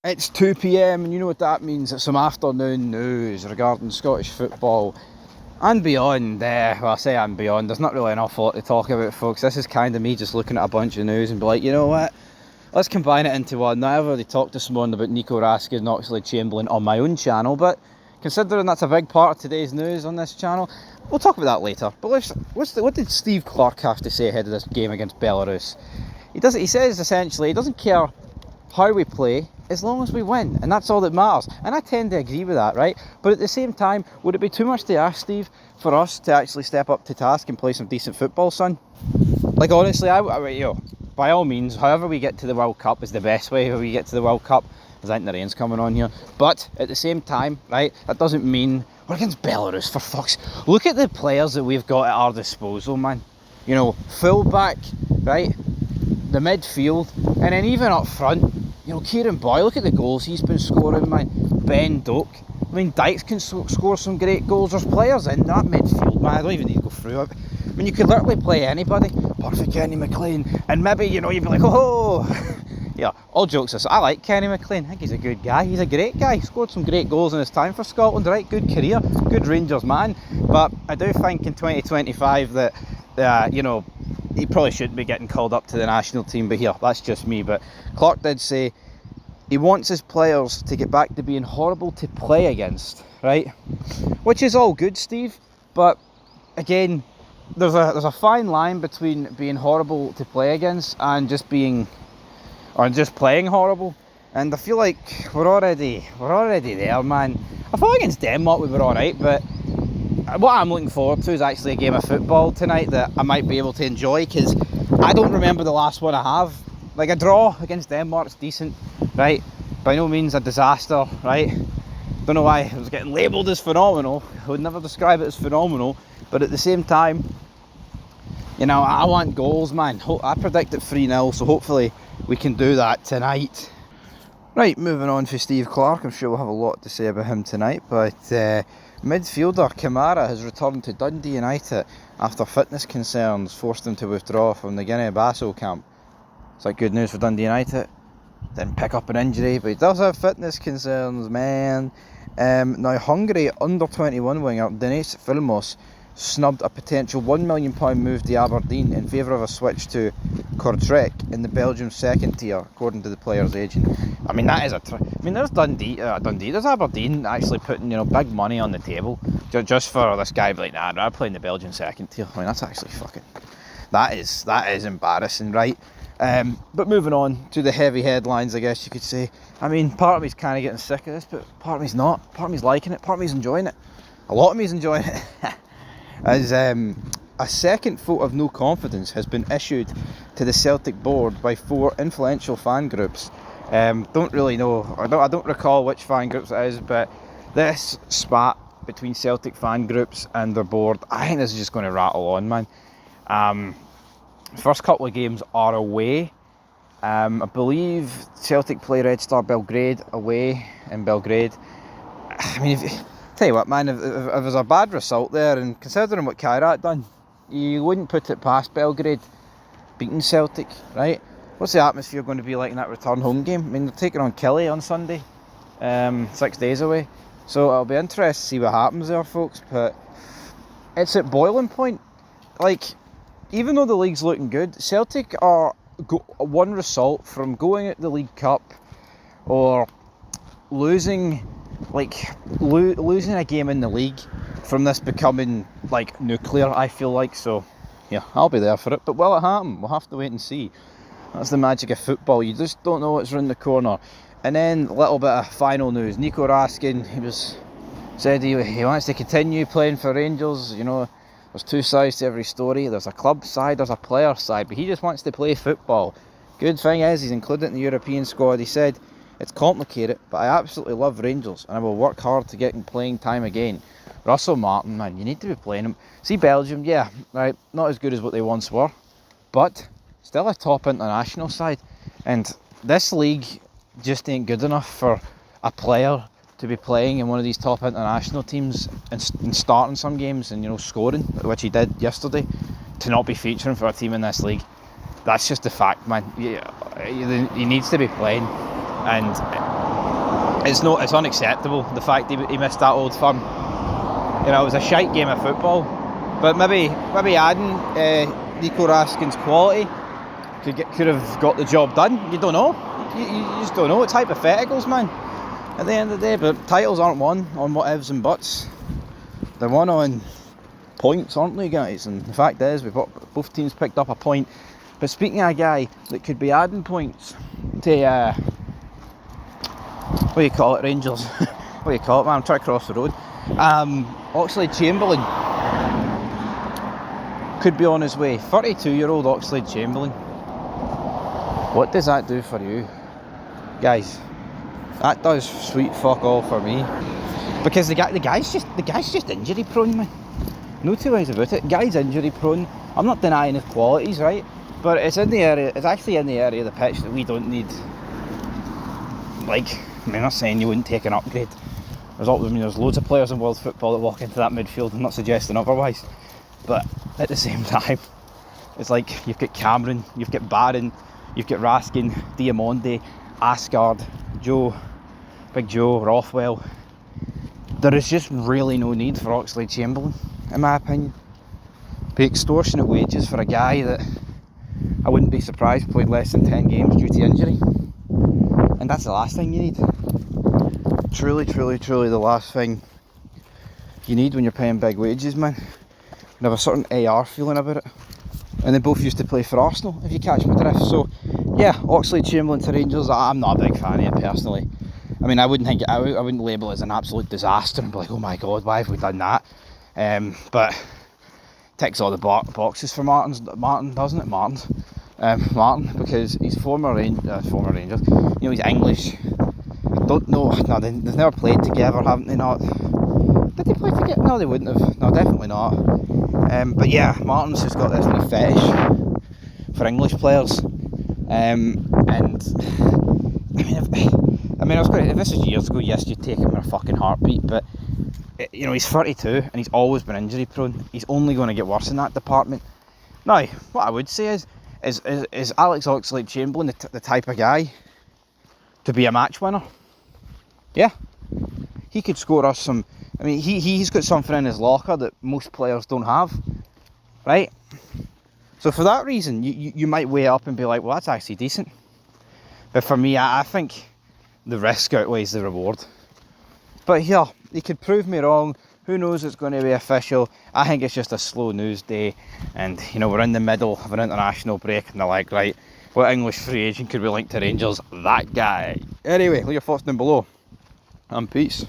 It's 2 p.m. and you know what that means. It's some afternoon news regarding Scottish football and beyond. Well, I say and beyond. There's not really an awful lot to talk about, folks. This is kind of me just looking at a bunch of news and be like, you know what? Let's combine it into one. Now, I've already talked this morning about Nico Raskin and Ox-Chamberlain on my own channel, but considering that's a big part of today's news on this channel, we'll talk about that later. But what did Steve Clarke have to say ahead of this game against Belarus? He says essentially he doesn't care how we play as long as we win, and that's all that matters. And I tend to agree with that, right? But at the same time, would it be too much to ask, Steve, for us to actually step up to task and play some decent football, son? Like, honestly, by all means, however we get to the World Cup is the best way. How we get to the World Cup, I think the rain's coming on here. But at the same time, right, that doesn't mean we're against Belarus, for fuck's. Look at the players that we've got at our disposal, man. You know, full-back, right? The midfield, and then even up front, you know, Kieran Boy, look at the goals he's been scoring, man. Ben Doak, I mean, Dykes can score some great goals. There's players in that midfield, man. I don't even need to go through it. I mean, you could literally play anybody, apart from Kenny McLean, and maybe, you know, you'd be like, oh, yeah, all jokes aside, I like Kenny McLean. I think he's a good guy. He's a great guy. He scored some great goals in his time for Scotland, right? Good career, good Rangers man. But I do think in 2025 that, you know, he probably shouldn't be getting called up to the national team, but here, that's just me. But Clarke did say he wants his players to get back to being horrible to play against, right? Which is all good, Steve, but again, there's a fine line between being horrible to play against and just playing horrible. And I feel like we're already there, man. I thought against Denmark we were alright, but what I'm looking forward to is actually a game of football tonight that I might be able to enjoy, because I don't remember the last one I have. Like, a draw against Denmark's decent, right? By no means a disaster, right? Don't know why it was getting labelled as phenomenal. I would never describe it as phenomenal, but at the same time, you know, I want goals, man. I predicted 3-0, so hopefully we can do that tonight. Right, moving on for Steve Clarke. I'm sure we'll have a lot to say about him tonight, but midfielder Kamara has returned to Dundee United after fitness concerns forced him to withdraw from the Guinea-Bissau camp. It's like good news for Dundee United. Didn't pick up an injury, but he does have fitness concerns, man. Now, Hungary under-21 winger Denis Filmos snubbed a potential £1 million move to Aberdeen in favour of a switch to Kortrijk in the Belgium second tier, according to the player's agent. I mean, that is there's there's Aberdeen actually putting, you know, big money on the table just for this guy. Like, nah, I'd play in the Belgian second tier. I mean, that's actually fucking, that is embarrassing, right? But moving on to the heavy headlines, I guess you could say. I mean, part of me's kind of getting sick of this, but part of me's not. Part of me's liking it. Part of me's enjoying it. A lot of me's enjoying it. As a second vote of no confidence has been issued to the Celtic board by 4 influential fan groups. Don't really know, I don't recall which fan groups it is, but this spat between Celtic fan groups and their board, I think this is just going to rattle on, man. First couple of games are away. I believe Celtic play Red Star Belgrade away in Belgrade. I mean, tell you what, man, if there's a bad result there, and considering what Kairat done, you wouldn't put it past Belgrade beating Celtic, right? What's the atmosphere going to be like in that return home game? I mean, they're taking on Killie on Sunday, 6 days away. So it'll be interesting to see what happens there, folks. But it's at boiling point. Like, even though the league's looking good, Celtic are one result from going at the League Cup or losing a game in the league from this becoming like nuclear, I feel like. So yeah, I'll be there for it, but will it happen? We'll have to wait and see. That's the magic of football, you just don't know what's around the corner. And then a little bit of final news. Nico Raskin, said he wants to continue playing for Rangers. You know, there's two sides to every story. There's a club side, there's a player side, but he just wants to play football. Good thing is he's included in the European squad. He said, it's complicated, but I absolutely love Rangers and I will work hard to get in playing time again. Russell Martin, man, you need to be playing him. See, Belgium, yeah, right, not as good as what they once were, but still a top international side. And this league just ain't good enough for a player to be playing in one of these top international teams and starting some games and, you know, scoring, which he did yesterday, to not be featuring for a team in this league. That's just the fact, man. He needs to be playing. And It's unacceptable, the fact he missed that Old Firm. You know, it was a shite game of football, but maybe adding Nico Raskin's quality could have got the job done. You don't know. You just don't know. It's hypotheticals, man, at the end of the day. But titles aren't won on what ifs and buts. They're won on points, aren't they, guys? And the fact is, both teams picked up a point. But speaking of a guy that could be adding points to what do you call it, Rangers? What do you call it, man? I'm trying to cross the road. Ox-Chamberlain could be on his way. 32-year-old Ox-Chamberlain. What does that do for you, guys? That does sweet fuck all for me, because the guy's just injury prone, man. No two ways about it. Guy's injury prone. I'm not denying his qualities, right? But it's actually in the area of the pitch that we don't need. Like, I'm not saying you wouldn't take an upgrade. There's loads of players in world football that walk into that midfield. I'm not suggesting otherwise. But at the same time, it's like you've got Cameron, you've got Barron, you've got Raskin, Diamonde, Asgard, Joe, Big Joe, Rothwell. There is just really no need for Oxlade-Chamberlain, in my opinion. Pay extortionate wages for a guy that I wouldn't be surprised played less than 10 games due to injury. And that's the last thing you need. Truly, truly, truly the last thing you need when you're paying big wages, man. You have a certain AR feeling about it. And they both used to play for Arsenal, if you catch my drift. So, yeah, Oxlade-Chamberlain to Rangers, I'm not a big fan of it personally. I mean, I wouldn't label it as an absolute disaster and be like, oh my god, why have we done that? But ticks all the boxes for Martin, doesn't it? Martin, because he's former Rangers. You know, he's English. I don't know. No, they've never played together, haven't they? Not. Did they play together? No, they wouldn't have. No, definitely not. But yeah, Martin's just got this wee fetish for English players. And I mean, if this was years ago, yes, you'd take him in a fucking heartbeat. But you know, he's 32 and he's always been injury prone. He's only going to get worse in that department. Now, what I would say is Alex Oxlade-Chamberlain the type of guy to be a match winner? Yeah, he could score us some. I mean, he's got something in his locker that most players don't have, right? So for that reason, you might weigh up and be like, well, that's actually decent. But for me, I think the risk outweighs the reward. But yeah, he could prove me wrong. Who knows it's going to be official? I think it's just a slow news day. And, you know, we're in the middle of an international break and they're like, right, what English free agent could be linked to Rangers? That guy. Anyway, leave your thoughts down below. And peace.